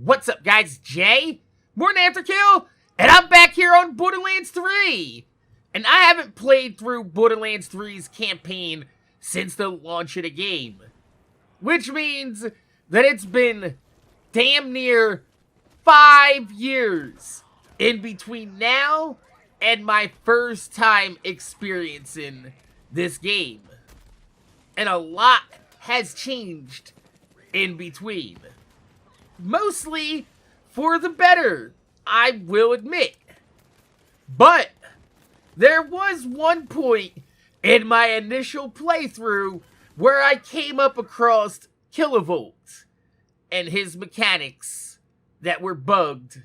What's up, guys? Jay, MorninAfterKill, and I'm back here on Borderlands 3. And I haven't played through Borderlands 3's campaign since the launch of the game. Which means that it's been damn near 5 years in between now and my first time experiencing this game. And a lot has changed in between. Mostly for the better, I will admit. But there was one point in my initial playthrough where I came up across Kilovolt and his mechanics that were bugged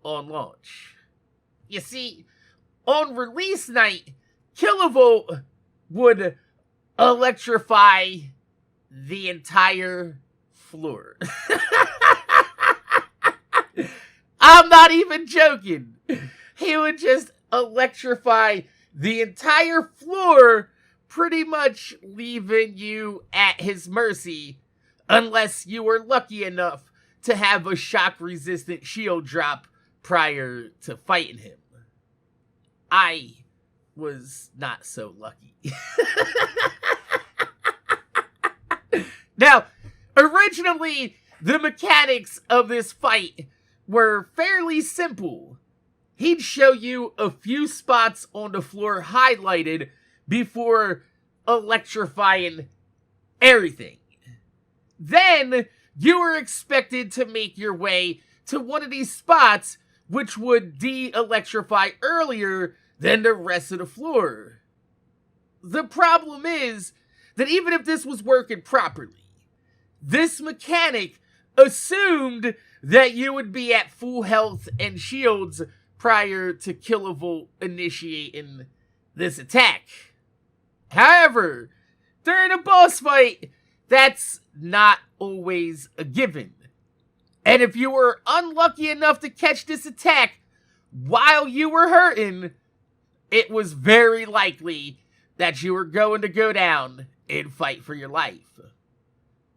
on launch. You see, on release night, Kilovolt would electrify the entire floor. I'm not even joking. He would just electrify the entire floor, pretty much leaving you at his mercy, unless you were lucky enough to have a shock-resistant shield drop prior to fighting him. I was not so lucky. Now, originally, the mechanics of this fight were fairly simple. He'd show you a few spots on the floor highlighted before electrifying everything. Then, you were expected to make your way to one of these spots which would de-electrify earlier than the rest of the floor. The problem is that even if this was working properly, this mechanic assumed that you would be at full health and shields prior to Kilovolt initiating this attack. However, during a boss fight, that's not always a given. And if you were unlucky enough to catch this attack while you were hurting, it was very likely that you were going to go down and fight for your life.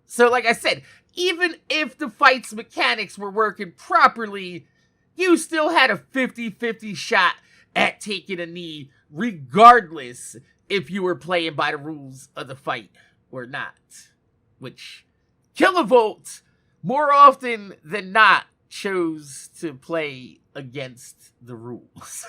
So like I said, even if the fight's mechanics were working properly, you still had a 50-50 shot at taking a knee, regardless if you were playing by the rules of the fight or not. Which, Kilovolt, more often than not, chose to play against the rules.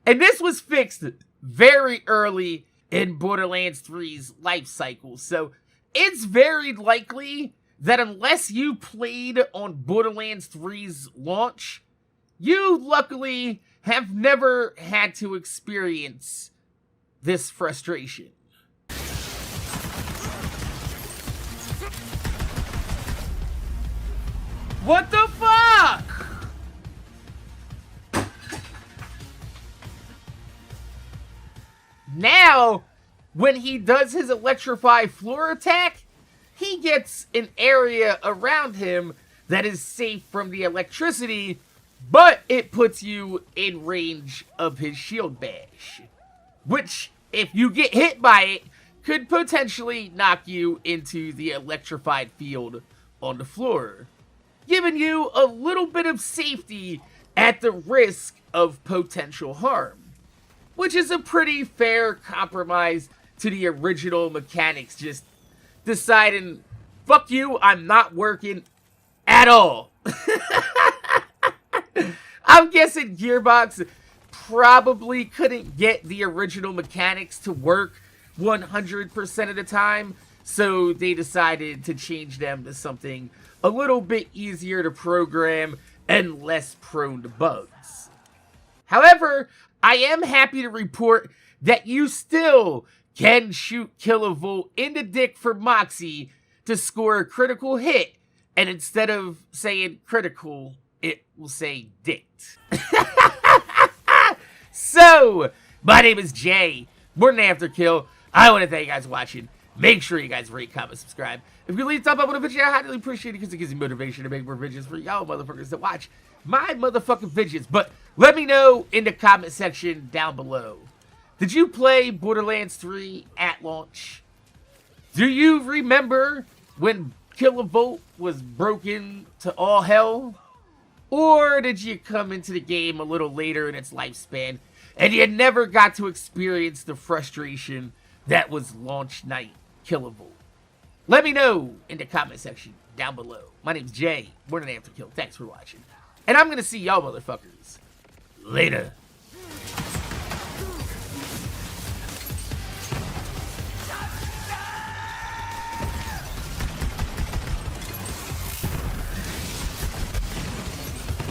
And this was fixed very early in Borderlands 3's life cycle, so it's very likely that unless you played on Borderlands 3's launch, you luckily have never had to experience this frustration. What the fuck? Now, when he does his electrify floor attack, he gets an area around him that is safe from the electricity, but it puts you in range of his shield bash, which, if you get hit by it, could potentially knock you into the electrified field on the floor, giving you a little bit of safety at the risk of potential harm, which is a pretty fair compromise to the original mechanics just deciding, fuck you, I'm not working at all. I'm guessing Gearbox probably couldn't get the original mechanics to work 100% of the time, so they decided to change them to something a little bit easier to program and less prone to bugs. However, I am happy to report that you still can shoot Kilovolt in the dick for Moxie to score a critical hit, and instead of saying critical, it will say dicked. So, my name is Jay, MorninAfterKill. I want to thank you guys for watching. Make sure you guys rate, comment, subscribe. If you leave a thumb up on the video, I highly appreciate it because it gives me motivation to make more videos for y'all motherfuckers to watch my motherfucking videos. But let me know in the comment section down below. Did you play Borderlands 3 at launch? Do you remember when Kilovolt was broken to all hell? Or did you come into the game a little later in its lifespan and you never got to experience the frustration that was launch night Kilovolt? Let me know in the comment section down below. My name's Jay, MorninAfterKill. Thanks for watching. And I'm gonna see y'all motherfuckers later.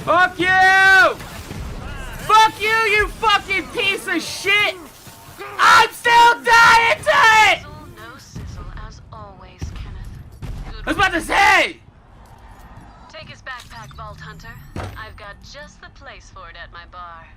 Fuck you! Fuck you, you fucking piece of shit! I'm still dying to it! No sizzle as always, Kenneth. I was about to say! Take his backpack, Vault Hunter. I've got just the place for it at my bar.